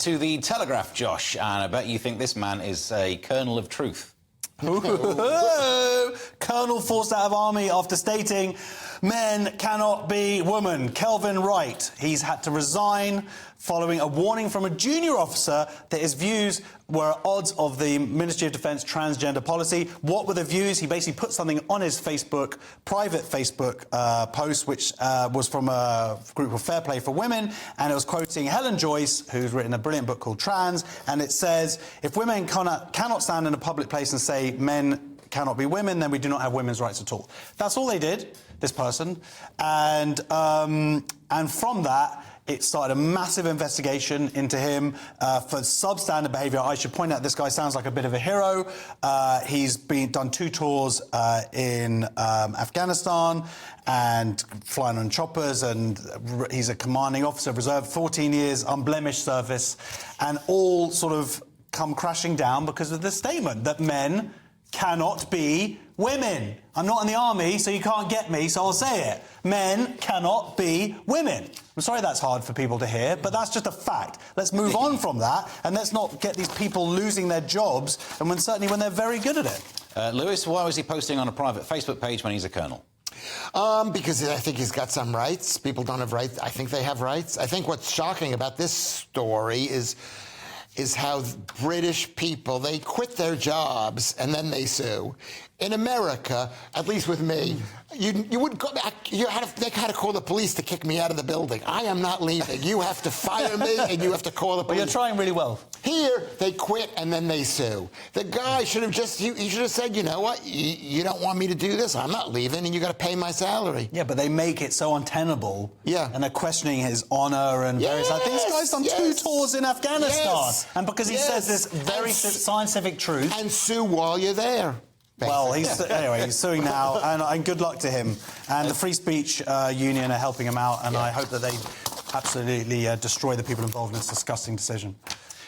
to The Telegraph, Josh, and I bet you think this man is a kernel of truth. Colonel forced out of army after stating men cannot be women. Kelvin Wright. He's had to resign following a warning from a junior officer that his views were at odds of the Ministry of Defence transgender policy. What were the views? He basically put something on his Facebook, private Facebook post, which was from a group called Fair Play for Women, and it was quoting Helen Joyce, who's written a brilliant book called Trans, and it says, if women cannot stand in a public place and say men cannot be women, then we do not have women's rights at all. That's all they did, this person, and from that, it started a massive investigation into him for substandard behaviour. I should point out this guy sounds like a bit of a hero. He's done 2 tours in Afghanistan and flying on choppers, and he's a commanding officer of reserve, 14 years, unblemished service, and all sort of come crashing down because of the statement that men cannot be women. I'm not in the army, so you can't get me, so I'll say it. Men cannot be women. I'm sorry that's hard for people to hear, but that's just a fact. Let's move on from that, and let's not get these people losing their jobs, and certainly when they're very good at it. Lewis, why was he posting on a private Facebook page when he's a colonel? Because I think he's got some rights. People don't have rights. I think they have rights. I think what's shocking about this story is how British people, they quit their jobs and then they sue. In America, at least with me, you would go back, they had to call the police to kick me out of the building. I am not leaving. You have to fire me and you have to call the police. Well, you're trying really well. Here, they quit and then they sue. The guy should have he should have said, you know what, you don't want me to do this, I'm not leaving, and you got to pay my salary. Yeah, but they make it so untenable. Yeah. And they're questioning his honour and various... I think this guy's done 2 tours in Afghanistan. And because he says this very scientific truth... And sue while you're there. Well, anyway, he's suing now, and good luck to him. And the Free Speech Union are helping him out, and I hope that they absolutely destroy the people involved in this disgusting decision.